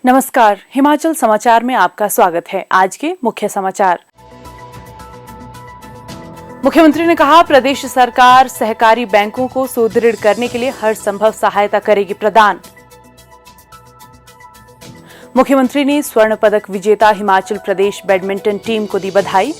नमस्कार, हिमाचल समाचार में आपका स्वागत है। आज के मुख्य समाचार। मुख्यमंत्री ने कहा, प्रदेश सरकार सहकारी बैंकों को सुदृढ़ करने के लिए हर संभव सहायता करेगी प्रदान। मुख्यमंत्री ने स्वर्ण पदक विजेता हिमाचल प्रदेश बैडमिंटन टीम को दी बधाई।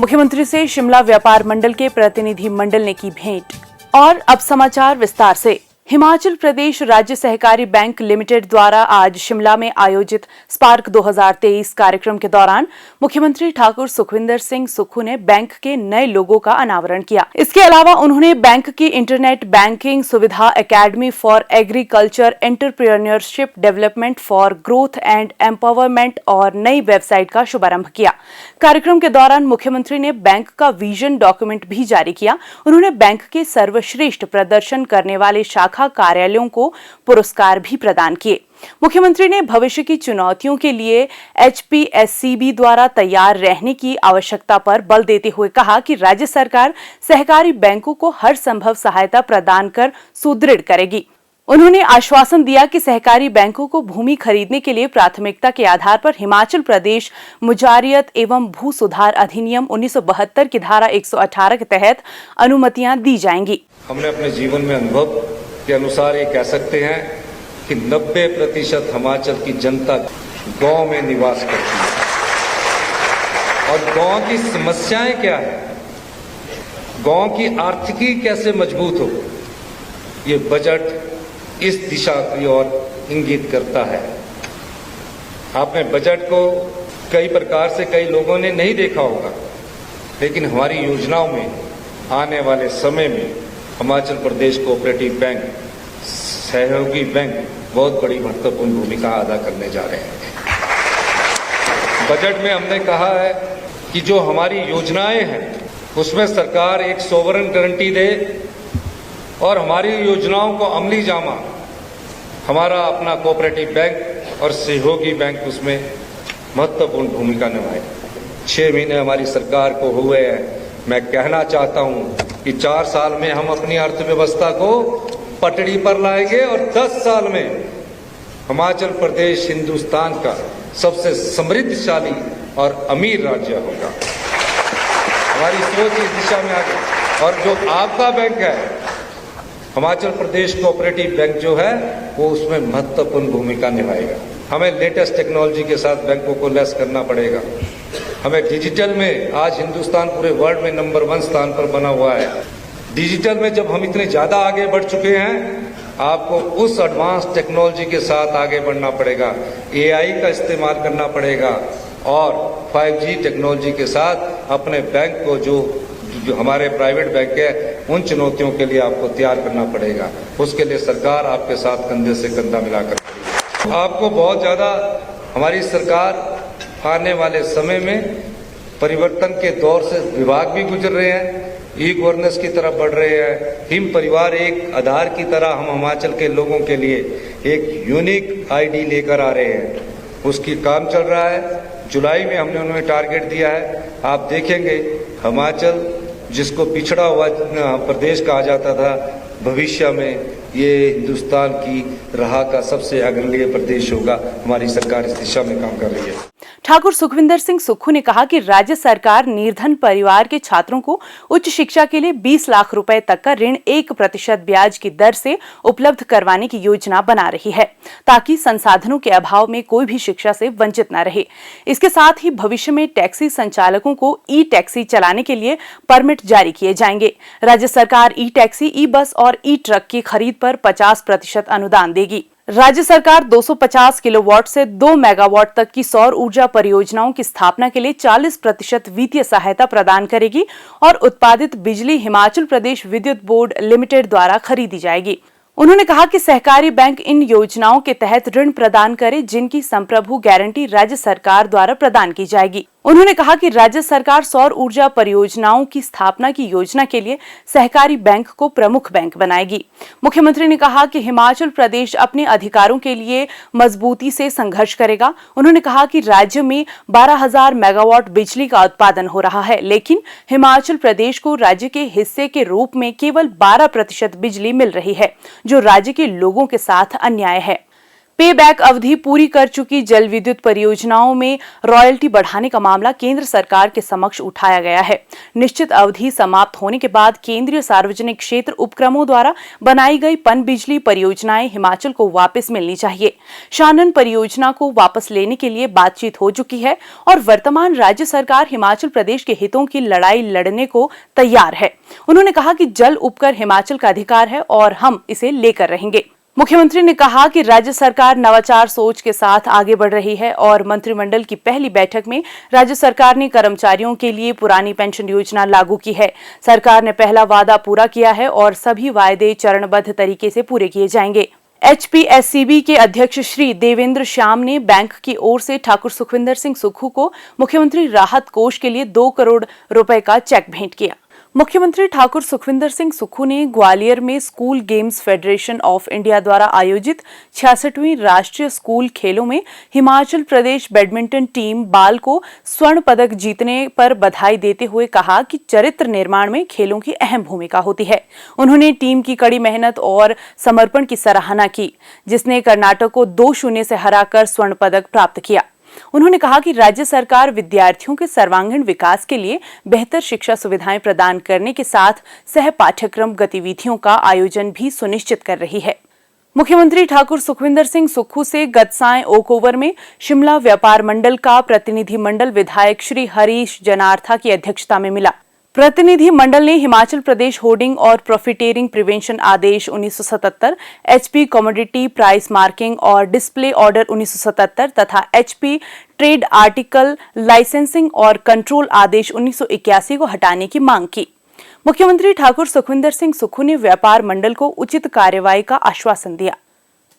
मुख्यमंत्री से शिमला व्यापार मंडल के प्रतिनिधि मंडल ने की भेंट। और अब समाचार विस्तार से। हिमाचल प्रदेश राज्य सहकारी बैंक लिमिटेड द्वारा आज शिमला में आयोजित स्पार्क 2023 कार्यक्रम के दौरान मुख्यमंत्री ठाकुर सुखविंदर सिंह सुक्खू ने बैंक के नए लोगो का अनावरण किया। इसके अलावा उन्होंने बैंक की इंटरनेट बैंकिंग सुविधा academy for agriculture entrepreneurship development for growth and empowerment और नई वेबसाइट का शुभारंभ किया। कार्यक्रम के दौरान मुख्यमंत्री ने बैंक का विजन डॉक्यूमेंट भी जारी किया। उन्होंने बैंक के सर्वश्रेष्ठ प्रदर्शन करने वाले शाखा कार्यालयों को पुरस्कार भी प्रदान किए। मुख्यमंत्री ने भविष्य की चुनौतियों के लिए HPSCB द्वारा तैयार रहने की आवश्यकता पर बल देते हुए कहा कि राज्य सरकार सहकारी बैंकों को हर संभव सहायता प्रदान कर सुदृढ़ करेगी। उन्होंने आश्वासन दिया कि सहकारी बैंकों को भूमि खरीदने के लिए प्राथमिकता के आधार पर हिमाचल प्रदेश मुजारियत एवं भू सुधार अधिनियम 1972 की धारा 118 के तहत अनुमतियां दी जाएंगी। हमने अपने जीवन में अनुभव के अनुसार ये कह सकते हैं कि 90% हिमाचल की जनता गांव में निवास करती है। और गांव की समस्याएं क्या है, गांव की आर्थिकी कैसे मजबूत हो, ये बजट इस दिशा की ओर इंगित करता है। आपने बजट को कई प्रकार से कई लोगों ने नहीं देखा होगा, लेकिन हमारी योजनाओं में आने वाले समय में हिमाचल प्रदेश कोऑपरेटिव बैंक, सहयोगी बैंक बहुत बड़ी महत्वपूर्ण भूमिका अदा करने जा रहे हैं। बजट में हमने कहा है कि जो हमारी योजनाएं हैं उसमें सरकार एक सोवरेन गारंटी दे और हमारी योजनाओं को अमली जामा हमारा अपना कोऑपरेटिव बैंक और सहयोगी बैंक उसमें महत्वपूर्ण भूमिका निभाए। 6 महीने हमारी सरकार को हुए हैं। मैं कहना चाहता हूं कि 4 साल में हम अपनी अर्थव्यवस्था को पटड़ी पर लाएंगे और 10 साल में हिमाचल प्रदेश हिंदुस्तान का सबसे समृद्धशाली और अमीर राज्य होगा। हमारी सोच इस दिशा में आगे। और जो आपका बैंक है, हिमाचल प्रदेश कोऑपरेटिव बैंक जो है, वो उसमें महत्वपूर्ण भूमिका निभाएगा। हमें लेटेस्ट टेक्नोलॉजी के साथ बैंकों को लैस करना पड़ेगा। हमें डिजिटल में आज हिंदुस्तान पूरे वर्ल्ड में नंबर 1 स्थान पर बना हुआ है। डिजिटल में जब हम इतने ज्यादा आगे बढ़ चुके हैं, आपको उस एडवांस टेक्नोलॉजी के साथ आगे बढ़ना पड़ेगा। AI का इस्तेमाल करना पड़ेगा और 5G टेक्नोलॉजी के साथ अपने बैंक को जो हमारे प्राइवेट बैंक है, उन चुनौतियों के लिए आपको तैयार करना पड़ेगा। उसके लिए सरकार आपके साथ कंधे से कंधा मिलाकर आपको बहुत ज्यादा हमारी सरकार आने वाले समय में परिवर्तन के दौर से विभाग भी गुजर रहे हैं, ई-गवर्नेंस की तरफ बढ़ रहे हैं। हिम परिवार एक आधार की तरह हम हिमाचल के लोगों के लिए एक यूनिक ID लेकर आ रहे हैं। उसकी काम चल रहा है। जुलाई में हमने उन्हें टारगेट दिया है। आप देखेंगे हिमाचल, जिसको पिछड़ा हुआ प्रदेश कहा जाता था, भविष्य में ये हिंदुस्तान की राह का सबसे अग्रणी प्रदेश होगा। हमारी सरकार इस दिशा में काम कर रही है। ठाकुर सुखविंदर सिंह सुक्खू ने कहा कि राज्य सरकार निर्धन परिवार के छात्रों को उच्च शिक्षा के लिए 20 लाख रुपए तक का ऋण 1% ब्याज की दर से उपलब्ध करवाने की योजना बना रही है, ताकि संसाधनों के अभाव में कोई भी शिक्षा से वंचित न रहे। इसके साथ ही भविष्य में टैक्सी संचालकों को ई-टैक्सी चलाने के लिए परमिट जारी किए जाएंगे। राज्य सरकार ई-टैक्सी, ई-बस और ई-ट्रक की खरीद पर 50% अनुदान देगी। राज्य सरकार 250 किलोवाट से 2 मेगावाट तक की सौर ऊर्जा परियोजनाओं की स्थापना के लिए 40% वित्तीय सहायता प्रदान करेगी और उत्पादित बिजली हिमाचल प्रदेश विद्युत बोर्ड लिमिटेड द्वारा खरीदी जाएगी। उन्होंने कहा कि सहकारी बैंक इन योजनाओं के तहत ऋण प्रदान करे, जिनकी संप्रभु गारंटी राज्य सरकार द्वारा प्रदान की जाएगी। उन्होंने कहा कि राज्य सरकार सौर ऊर्जा परियोजनाओं की स्थापना की योजना के लिए सहकारी बैंक को प्रमुख बैंक बनाएगी। मुख्यमंत्री ने कहा कि हिमाचल प्रदेश अपने अधिकारों के लिए मजबूती से संघर्ष करेगा। उन्होंने कहा कि राज्य में 12,000 मेगावाट बिजली का उत्पादन हो रहा है, लेकिन हिमाचल प्रदेश को राज्य के हिस्से के रूप में केवल 12% बिजली मिल रही है, जो राज्य के लोगों के साथ अन्याय है। पे बैक अवधि पूरी कर चुकी जल विद्युत परियोजनाओं में रॉयल्टी बढ़ाने का मामला केंद्र सरकार के समक्ष उठाया गया है। निश्चित अवधि समाप्त होने के बाद केंद्रीय सार्वजनिक क्षेत्र उपक्रमों द्वारा बनाई गई पनबिजली परियोजनाएं हिमाचल को वापस मिलनी चाहिए। शानन परियोजना को वापस लेने के लिए बातचीत हो चुकी है और वर्तमान राज्य सरकार हिमाचल प्रदेश के हितों की लड़ाई लड़ने को तैयार है। उन्होंने कहा कि जल उपकर हिमाचल का अधिकार है और हम इसे लेकर रहेंगे। मुख्यमंत्री ने कहा कि राज्य सरकार नवाचार सोच के साथ आगे बढ़ रही है और मंत्रिमंडल की पहली बैठक में राज्य सरकार ने कर्मचारियों के लिए पुरानी पेंशन योजना लागू की है। सरकार ने पहला वादा पूरा किया है और सभी वायदे चरणबद्ध तरीके से पूरे किए जाएंगे। HPSCB के अध्यक्ष श्री देवेंद्र श्याम ने बैंक की ओर से ठाकुर सुखविंदर सिंह सुक्खू को मुख्यमंत्री राहत कोष के लिए 2 करोड़ रुपए का चेक भेंट किया। मुख्यमंत्री ठाकुर सुखविंदर सिंह सुक्खू ने ग्वालियर में school games federation of India द्वारा आयोजित 66वीं राष्ट्रीय स्कूल खेलों में हिमाचल प्रदेश बैडमिंटन टीम बाल को स्वर्ण पदक जीतने पर बधाई देते हुए कहा कि चरित्र निर्माण में खेलों की अहम भूमिका होती है। उन्होंने टीम की कड़ी मेहनत और समर्पण की सराहना की, जिसने कर्नाटक को 2-0 से हराकर स्वर्ण पदक प्राप्त किया। उन्होंने कहा कि राज्य सरकार विद्यार्थियों के सर्वांगीण विकास के लिए बेहतर शिक्षा सुविधाएं प्रदान करने के साथ सह पाठ्यक्रम गतिविधियों का आयोजन भी सुनिश्चित कर रही है। मुख्यमंत्री ठाकुर सुखविंदर सिंह सुक्खू से गत सायं ओक ओवर में शिमला व्यापार मंडल का प्रतिनिधिमंडल विधायक श्री हरीश जनार्था की अध्यक्षता में मिला। प्रतिनिधि मंडल ने हिमाचल प्रदेश होर्डिंग और प्रॉफिटेरिंग प्रिवेंशन आदेश 1977, HP कमोडिटी प्राइस मार्किंग और डिस्प्ले ऑर्डर 1977 तथा HP ट्रेड आर्टिकल लाइसेंसिंग और कंट्रोल आदेश 1981 को हटाने की मांग की। मुख्यमंत्री ठाकुर सुखविंदर सिंह सुक्खू ने व्यापार मंडल को उचित कार्यवाही का आश्वासन दिया।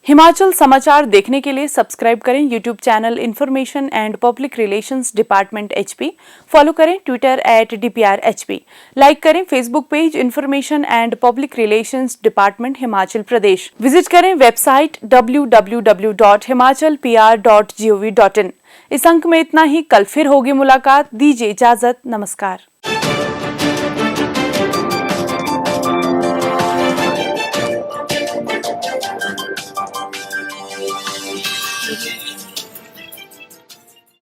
हिमाचल समाचार देखने के लिए सब्सक्राइब करें YouTube channel information and public relations department HP, follow करें ट्विटर @DPR-HP, लाइक करें Facebook page information and public relations department Himachal Pradesh, visit करें वेबसाइट www.himachalpr.gov.in। इस अंक में इतना ही, कल फिर होगी मुलाकात। दीजिए इजाजत, नमस्कार।